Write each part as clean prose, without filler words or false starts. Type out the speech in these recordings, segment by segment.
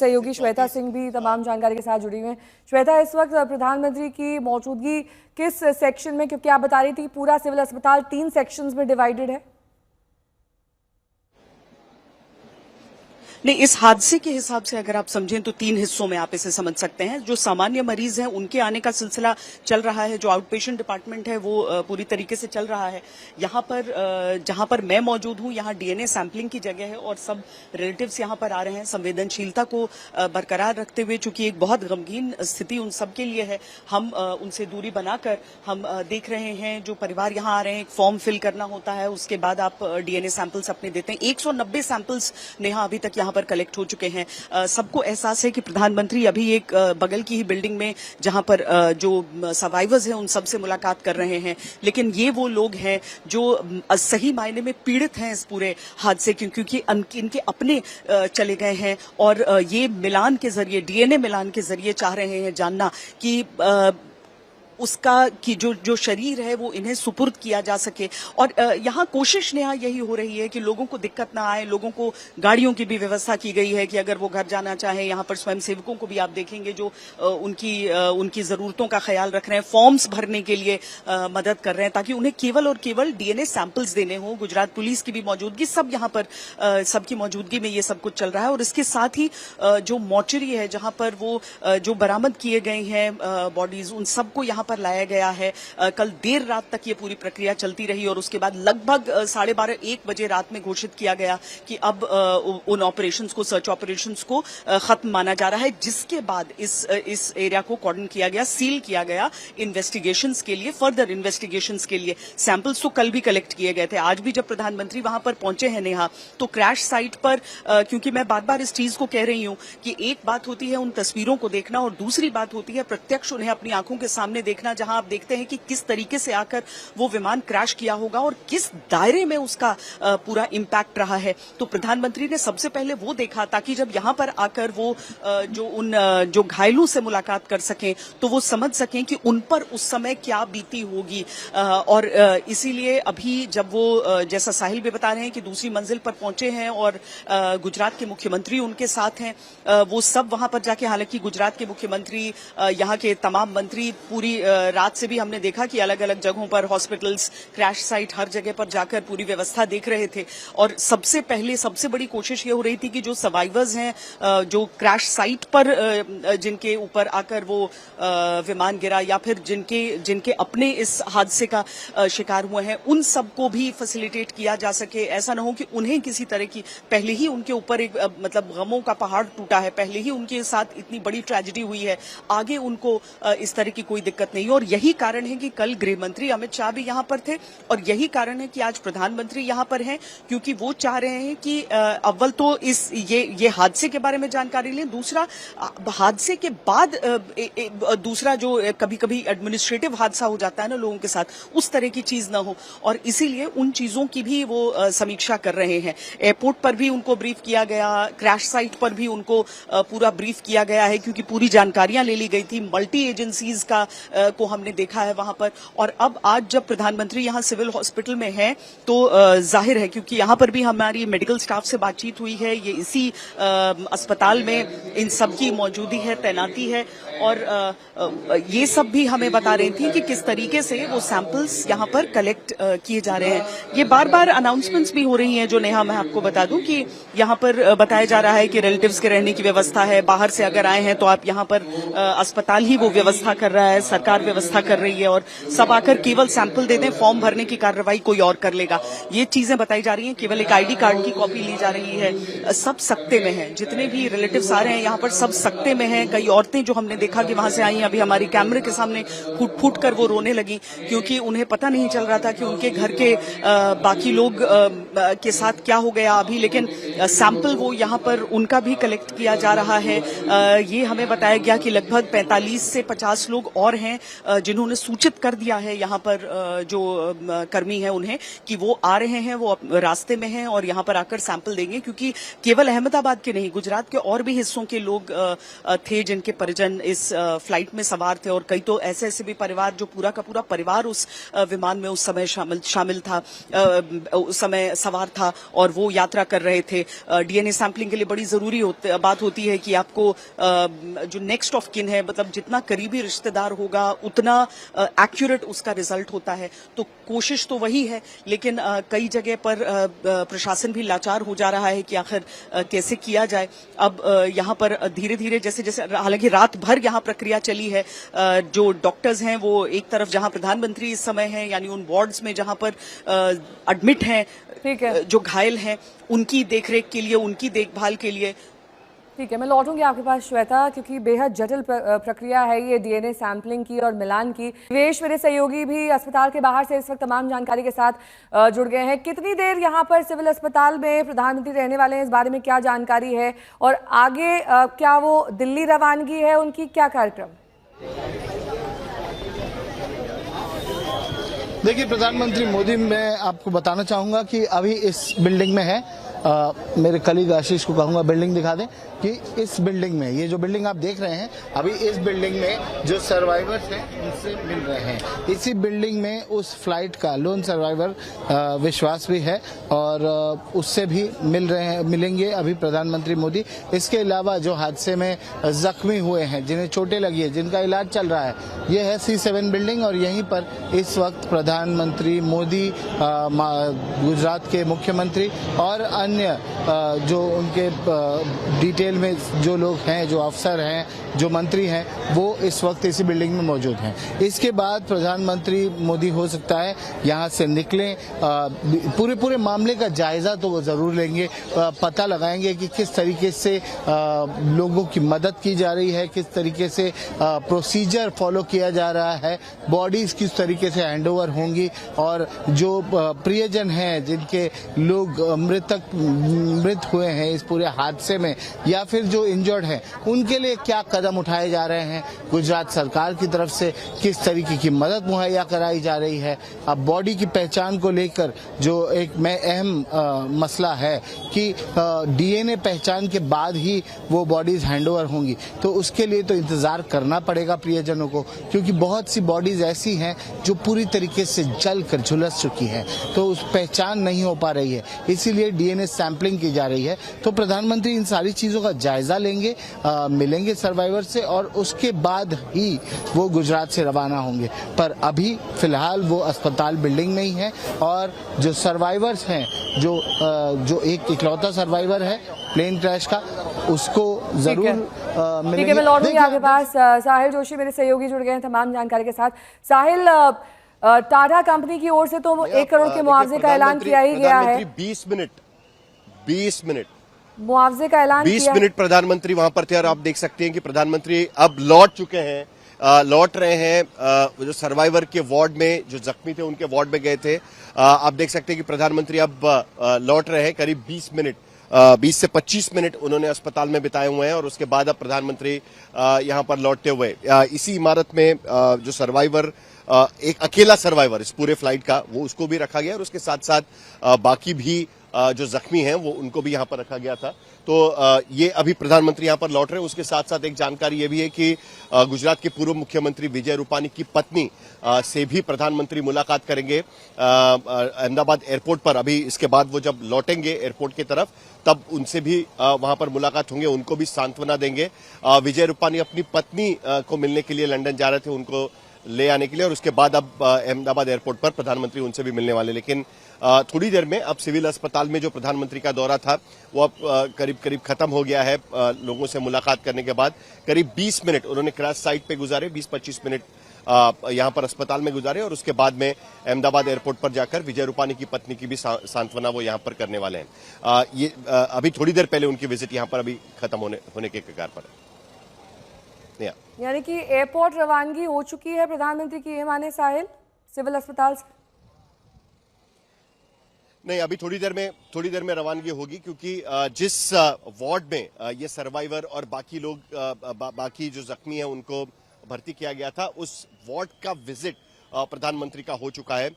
सहयोगी श्वेता सिंह भी तमाम जानकारी के साथ जुड़ी हुई हैं। श्वेता, इस वक्त प्रधानमंत्री की मौजूदगी किस सेक्शन में, क्योंकि आप बता रही थी पूरा सिविल अस्पताल 3 सेक्शंस में डिवाइडेड है? नहीं, इस हादसे के हिसाब से अगर आप समझें तो 3 हिस्सों में आप इसे समझ सकते हैं। जो सामान्य मरीज हैं उनके आने का सिलसिला चल रहा है, जो आउट पेशेंट डिपार्टमेंट है वो पूरी तरीके से चल रहा है। यहाँ पर जहाँ पर मैं मौजूद हूँ यहाँ डीएनए सैंपलिंग की जगह है और सब रिलेटिव्स यहाँ पर आ रहे हैं संवेदनशीलता को बरकरार रखते हुए, चूंकि एक बहुत गमगीन स्थिति उन सब के लिए है। हम उनसे दूरी बनाकर हम देख रहे हैं जो परिवार यहाँ आ रहे हैं, एक फॉर्म फिल करना होता है, उसके बाद आप डीएनए सैंपल्स अपने देते हैं। 190 सैंपल्स नेहा अभी तक यहाँ पर कलेक्ट हो चुके हैं। सबको एहसास है कि प्रधानमंत्री अभी एक बगल की ही बिल्डिंग में जहां पर जो सर्वाइवर्स हैं उन सब से मुलाकात कर रहे हैं, लेकिन ये वो लोग हैं जो सही मायने में पीड़ित हैं इस पूरे हादसे के, क्योंकि इनके अपने चले गए हैं और ये मिलान के जरिए, डीएनए मिलान के जरिए चाह रहे हैं जानना कि उसका कि जो शरीर है वो इन्हें सुपुर्द किया जा सके। और यहाँ कोशिश नेहा यही हो रही है कि लोगों को दिक्कत ना आए, लोगों को गाड़ियों की भी व्यवस्था की गई है कि अगर वो घर जाना चाहे, यहाँ पर स्वयंसेवकों को भी आप देखेंगे जो उनकी जरूरतों का ख्याल रख रहे हैं, फॉर्म्स भरने के लिए मदद कर रहे हैं ताकि उन्हें केवल और केवल डीएनए सैंपल्स देने हों। गुजरात पुलिस की भी मौजूदगी, सब यहाँ पर सबकी मौजूदगी में ये सब कुछ चल रहा है। और इसके साथ ही जो मॉर्चरी है जहाँ पर वो जो बरामद किए गए हैं बॉडीज, उन सबको यहाँ पर लाया गया है। कल देर रात तक ये पूरी प्रक्रिया चलती रही और उसके बाद लगभग 12:30-1 बजे रात में घोषित किया गया कि अब उन ऑपरेशंस को, सर्च ऑपरेशंस को खत्म माना जा रहा है, जिसके बाद इस एरिया को कॉर्डन किया गया, सील किया गया इन्वेस्टिगेशंस के लिए, फर्दर इन्वेस्टिगेशंस के लिए। सैंपल्स तो कल भी कलेक्ट किए गए थे। आज भी जब प्रधानमंत्री वहां पर पहुंचे हैं नेहा, तो क्रैश साइट पर क्योंकि मैं बार बार इस चीज को कह रही हूं कि एक बात होती है उन तस्वीरों को देखना और दूसरी बात होती है प्रत्यक्ष उन्हें अपनी आंखों के सामने देखना, जहां आप देखते हैं कि किस तरीके से आकर वो विमान क्रैश किया होगा और किस दायरे में उसका पूरा इंपैक्ट रहा है। तो प्रधानमंत्री ने सबसे पहले वो देखा ताकि जब यहां पर आकर वो जो घायलों से मुलाकात कर सकें तो वो समझ सकें कि उन पर उस समय क्या बीती होगी। और इसीलिए अभी जब वो, जैसा साहिल भी बता रहे हैं कि दूसरी मंजिल पर पहुंचे हैं और गुजरात के मुख्यमंत्री उनके साथ हैं, वो सब वहां पर जाके, हालांकि गुजरात के मुख्यमंत्री, यहाँ के तमाम मंत्री पूरी रात से भी हमने देखा कि अलग अलग जगहों पर, हॉस्पिटल्स, क्रैश साइट, हर जगह पर जाकर पूरी व्यवस्था देख रहे थे। और सबसे पहले सबसे बड़ी कोशिश ये हो रही थी कि जो सर्वाइवर्स हैं, जो क्रैश साइट पर जिनके ऊपर आकर वो विमान गिरा या फिर जिनके अपने इस हादसे का शिकार हुए हैं, उन सबको भी फैसिलिटेट किया जा सके। ऐसा ना हो कि उन्हें किसी तरह की, पहले ही उनके ऊपर एक मतलब गमों का पहाड़ टूटा है, पहले ही उनके साथ इतनी बड़ी ट्रेजेडी हुई है, आगे उनको इस तरह की कोई दिक्कत नहीं। और यही कारण है कि कल गृह मंत्री अमित शाह भी यहां पर थे और यही कारण है कि आज प्रधानमंत्री यहां पर हैं, क्योंकि वो चाह रहे हैं कि अव्वल तो ये हादसे के बारे में जानकारी लें, दूसरा हादसे के बाद दूसरा जो कभी कभी एडमिनिस्ट्रेटिव हादसा हो जाता है ना लोगों के साथ, उस तरह की चीज ना हो, और इसीलिए उन चीजों की भी वो समीक्षा कर रहे हैं। एयरपोर्ट पर भी उनको ब्रीफ किया गया, क्रैश साइट पर भी उनको पूरा ब्रीफ किया गया है, क्योंकि पूरी जानकारियां ले ली गई थी। मल्टी एजेंसीज को हमने देखा है वहां पर। और अब आज जब प्रधानमंत्री यहां सिविल हॉस्पिटल में हैं तो जाहिर है, क्योंकि यहां पर भी हमारी मेडिकल स्टाफ से बातचीत हुई है, ये इसी अस्पताल में इन सब की मौजूदगी है, तैनाती है, और ये सब भी हमें बता रही थी कि किस तरीके से वो सैंपल्स यहां पर कलेक्ट किए जा रहे हैं। ये बार बार अनाउंसमेंट्स भी हो रही हैं जो नेहा मैं आपको बता दूं कि यहां पर बताया जा रहा है कि रिलेटिव्स के रहने की व्यवस्था है, बाहर से अगर आए हैं तो आप यहां पर अस्पताल ही वो व्यवस्था कर रहा है, सरकार व्यवस्था कर रही है, और सब आकर केवल सैंपल दे दें, फॉर्म भरने की कार्रवाई कोई और कर लेगा। ये चीजें बताई जा रही हैं। केवल एक आईडी कार्ड की कॉपी ली जा रही है। सब सकते में हैं, जितने भी रिलेटिव्स आ रहे हैं यहाँ पर सब सकते में हैं। कई औरतें जो हमने देखा कि वहां से आई, अभी हमारी कैमरे के सामने फूट फूट कर वो रोने लगी, क्योंकि उन्हें पता नहीं चल रहा था कि उनके घर के बाकी लोग के साथ क्या हो गया अभी। लेकिन सैंपल वो यहाँ पर उनका भी कलेक्ट किया जा रहा है। ये हमें बताया गया कि लगभग 45 से 50 लोग और हैं जिन्होंने सूचित कर दिया है यहाँ पर जो कर्मी हैं उन्हें कि वो आ रहे हैं, वो रास्ते में हैं और यहाँ पर आकर सैंपल देंगे, क्योंकि केवल अहमदाबाद के नहीं, गुजरात के और भी हिस्सों के लोग थे जिनके परिजन इस फ्लाइट में सवार थे और कई तो ऐसे भी परिवार जो पूरा का पूरा परिवार उस विमान में उस समय शामिल था, उस समय सवार था और वो यात्रा कर रहे थे। डीएनए सैंपलिंग के लिए बड़ी जरूरी बात होती है कि आपको जो नेक्स्ट ऑफ किन है, मतलब जितना करीबी रिश्तेदार होगा उतना एक्यूरेट उसका रिजल्ट होता है। तो कोशिश तो वही है, लेकिन कई जगह पर प्रशासन भी लाचार हो जा रहा है कि आखिर कैसे किया जाए। अब यहाँ पर धीरे धीरे जैसे जैसे, हालांकि रात भर यहाँ प्रक्रिया चली है, जो डॉक्टर्स हैं वो एक तरफ जहाँ प्रधानमंत्री इस समय हैं यानी उन वार्ड्स में जहाँ पर एडमिट हैं, ठीक है, जो घायल हैं उनकी देखरेख के लिए, उनकी देखभाल के लिए। ठीक है, मैं लौटूंगी आपके पास श्वेता, क्योंकि बेहद जटिल प्रक्रिया है ये डीएनए सैंपलिंग की और मिलान की। निवेश मेरे सहयोगी भी अस्पताल के बाहर से इस वक्त तमाम जानकारी के साथ जुड़ गए हैं। कितनी देर यहाँ पर सिविल अस्पताल में प्रधानमंत्री रहने वाले हैं, इस बारे में क्या जानकारी है, और आगे क्या वो दिल्ली रवानगी है उनकी, क्या कार्यक्रम? देखिए, प्रधानमंत्री मोदी, मैं आपको बताना चाहूंगा कि अभी इस बिल्डिंग में है। मेरे कलीग आशीष को कहूंगा बिल्डिंग दिखा दें कि इस बिल्डिंग में, ये जो बिल्डिंग आप देख रहे हैं, अभी इस बिल्डिंग में जो सर्वाइवर्स हैं उनसे मिल रहे हैं। इसी बिल्डिंग में उस फ्लाइट का लोन सर्वाइवर विश्वास भी है और उससे भी मिलेंगे अभी प्रधानमंत्री मोदी। इसके अलावा जो हादसे में जख्मी हुए हैं, जिन्हें चोटें लगी है, जिनका इलाज चल रहा है, ये है C7 बिल्डिंग और यहीं पर इस वक्त प्रधानमंत्री मोदी, गुजरात के मुख्यमंत्री और अन्य जो उनके डिटेल में जो लोग हैं, जो अफसर हैं, जो मंत्री हैं, वो इस वक्त इसी बिल्डिंग में मौजूद हैं। इसके बाद प्रधानमंत्री मोदी हो सकता है यहाँ से निकलें, पूरे मामले का जायजा तो वो जरूर लेंगे, पता लगाएंगे कि किस तरीके से लोगों की मदद की जा रही है, किस तरीके से प्रोसीजर फॉलो किया जा रहा है, बॉडीज किस तरीके से हैंडओवर होंगी और जो प्रियजन हैं, जिनके लोग मृत हुए हैं इस पूरे हादसे में या फिर जो इंजर्ड हैं, उनके लिए क्या कदम उठाए जा रहे हैं, गुजरात सरकार की तरफ से किस तरीके की मदद मुहैया कराई जा रही है। अब बॉडी की पहचान को लेकर जो एक अहम मसला है कि डीएनए पहचान के बाद ही वो बॉडीज हैंडओवर होंगी, तो उसके लिए तो इंतजार करना पड़ेगा प्रियजनों को, क्योंकि बहुत सी बॉडीज ऐसी हैं जो पूरी तरीके से जल कर झुलस चुकी हैं, तो उस पहचान नहीं हो पा रही है, इसीलिए डीएनए सैंपलिंग की जा रही है। तो प्रधानमंत्री इन सारी चीजों का जायजा लेंगे, मिलेंगे सर्वाइवर से और उसके बाद ही वो गुजरात से रवाना होंगे। पर अभी फिलहाल वो अस्पताल बिल्डिंग में ही है और जो सर्वाइवर्स हैं, जो एक इकलौता सर्वाइवर है प्लेन क्रैश का, उसको जरूर मिलेंगे। ठीक है, मैं लौटूंगी आपके पास। साहिल जोशी मेरे सहयोगी जुड़ गए हैं तमाम जानकारी के साथ। साहिल, टाटा कंपनी की ओर से तो 1 करोड़ के मुआवजे का ऐलान किया ही गया है। 20 मिनट मुआवजे का ऐलान 20 मिनट प्रधानमंत्री वहां पर थे और आप देख सकते हैं कि प्रधानमंत्री अब लौट चुके हैं, लौट रहे हैं। जो सर्वाइवर के वार्ड में जो जख्मी थे उनके वार्ड में गए थे, आप देख सकते हैं कि प्रधानमंत्री अब लौट रहे हैं। करीब 20 से 25 मिनट उन्होंने अस्पताल में बिताए हुए हैं और उसके बाद अब प्रधानमंत्री यहां पर लौटते हुए इसी इमारत में जो सर्वाइवर, एक अकेला सर्वाइवर इस पूरे फ्लाइट का, वो उसको भी रखा गया और उसके साथ साथ बाकी भी जो जख्मी हैं वो उनको भी यहां पर रखा गया था। तो ये अभी प्रधानमंत्री यहां पर लौट रहे हैं। उसके साथ साथ एक जानकारी ये भी है कि गुजरात के पूर्व मुख्यमंत्री विजय रूपानी की पत्नी से भी प्रधानमंत्री मुलाकात करेंगे अहमदाबाद एयरपोर्ट पर। अभी इसके बाद वो जब लौटेंगे एयरपोर्ट की तरफ, तब उनसे भी वहां पर मुलाकात होंगे, उनको भी सांत्वना देंगे। विजय रूपानी अपनी पत्नी को मिलने के लिए लंदन जा रहे थे, उनको ले आने के लिए, और उसके बाद अब अहमदाबाद एयरपोर्ट पर प्रधानमंत्री उनसे भी मिलने वाले। लेकिन थोड़ी देर में अब सिविल अस्पताल में जो प्रधानमंत्री का दौरा था वो अब करीब खत्म हो गया है। लोगों से मुलाकात करने के बाद करीब 20 मिनट उन्होंने क्रैश साइट पे गुजारे, 20-25 मिनट यहां पर अस्पताल में गुजारे और उसके बाद में अहमदाबाद एयरपोर्ट पर जाकर विजय रूपानी की पत्नी की भी सांत्वना वो यहां पर करने वाले हैं। ये अभी थोड़ी देर पहले उनकी विजिट यहां पर अभी खत्म होने के कगार पर है। यानी कि एयरपोर्ट रवानगी हो चुकी है प्रधानमंत्री की, ये माने साहिल, सिविल अस्पताल से? नहीं, अभी थोड़ी देर में रवानगी होगी, क्योंकि जिस वार्ड में ये सर्वाइवर और बाकी लोग बाकी जो जख्मी हैं उनको भर्ती किया गया था, उस वार्ड का विजिट प्रधानमंत्री का हो चुका है।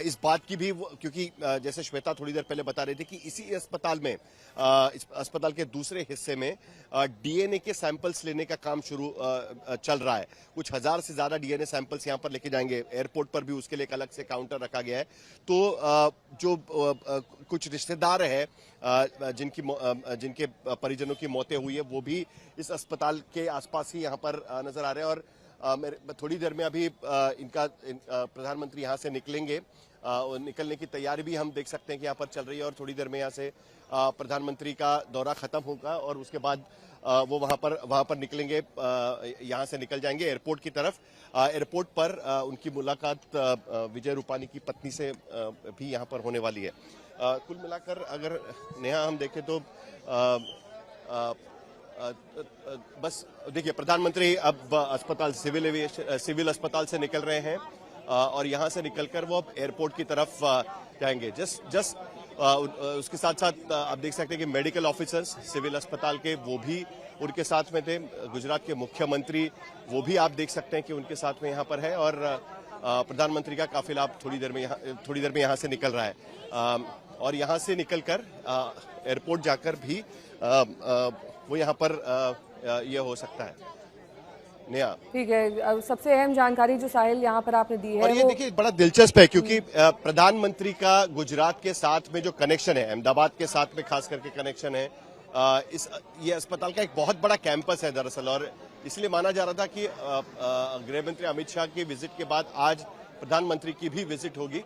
इस बात की भी क्योंकि जैसे श्वेता थोड़ी देर पहले बता रही थी कि इसी अस्पताल में इस अस्पताल के दूसरे हिस्से में डीएनए के सैंपल्स लेने का काम शुरू चल रहा है। कुछ हजार से ज्यादा डीएनए सैंपल्स यहां पर लेके जाएंगे। एयरपोर्ट पर भी उसके लिए एक अलग से काउंटर रखा गया है। तो जो कुछ रिश्तेदार है जिनके परिजनों की मौतें हुई है वो भी इस अस्पताल के आसपास ही यहां पर नजर आ रहे हैं। और थोड़ी देर में अभी प्रधानमंत्री यहां से निकलेंगे और निकलने की तैयारी भी हम देख सकते हैं कि यहाँ पर चल रही है। और थोड़ी देर में यहाँ से प्रधानमंत्री का दौरा खत्म होगा और उसके बाद वो वहां पर निकलेंगे, यहाँ से निकल जाएंगे एयरपोर्ट की तरफ। एयरपोर्ट पर उनकी मुलाकात विजय रूपानी की पत्नी से भी यहाँ पर होने वाली है। कुल मिलाकर अगर नेहा हम देखें तो बस देखिए, प्रधानमंत्री अब अस्पताल सिविल अस्पताल से निकल रहे हैं और यहां से निकलकर वो अब एयरपोर्ट की तरफ जाएंगे। जस्ट उसके साथ साथ आप देख सकते हैं कि मेडिकल ऑफिसर्स सिविल अस्पताल के वो भी उनके साथ में थे। गुजरात के मुख्यमंत्री वो भी आप देख सकते हैं कि उनके साथ में यहाँ पर है। और प्रधानमंत्री का काफिला अब थोड़ी देर में यहाँ से निकल रहा है और यहाँ से निकलकर एयरपोर्ट जाकर भी वो यहाँ पर ये हो सकता है। ठीक है, सबसे अहम जानकारी जो साहिल यहाँ पर आपने दी है और ये देखिए बड़ा दिलचस्प है क्योंकि प्रधानमंत्री का गुजरात के साथ में जो कनेक्शन है, अहमदाबाद के साथ में खास करके कनेक्शन है, ये अस्पताल का एक बहुत बड़ा कैंपस है दरअसल। और इसलिए माना जा रहा था कि गृह मंत्री अमित शाह की विजिट के बाद आज प्रधानमंत्री की भी विजिट होगी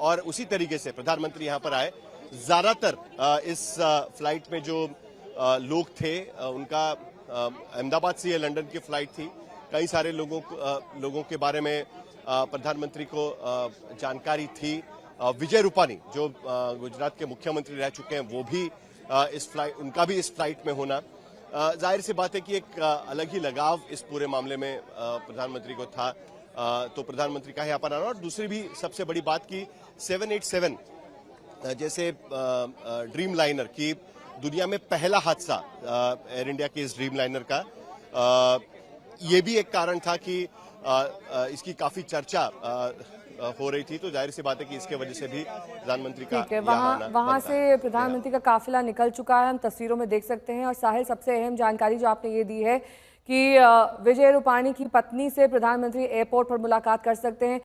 और उसी तरीके से प्रधानमंत्री यहाँ पर आए। ज्यादातर इस फ्लाइट में जो लोग थे उनका अहमदाबाद से लंदन की फ्लाइट थी। कई सारे लोगों के बारे में प्रधानमंत्री को जानकारी थी। विजय रूपानी जो गुजरात के मुख्यमंत्री रह चुके हैं वो भी उनका भी इस फ्लाइट में होना जाहिर सी बात है कि एक अलग ही लगाव इस पूरे मामले में प्रधानमंत्री को था। तो प्रधानमंत्री का यहाँ पर आना और दूसरी भी सबसे बड़ी बात की 787 जैसे ड्रीम लाइनर की दुनिया में पहला हादसा एयर इंडिया के इस ड्रीम लाइनर का, ये भी एक कारण था कि इसकी काफी चर्चा हो रही थी। तो जाहिर सी बात है कि इसके वजह से भी प्रधानमंत्री का वहां से प्रधानमंत्री का काफिला निकल चुका है, हम तस्वीरों में देख सकते हैं। और साहिल, सबसे अहम जानकारी जो आपने ये दी है कि विजय रूपानी की पत्नी से प्रधानमंत्री एयरपोर्ट पर मुलाकात कर सकते हैं।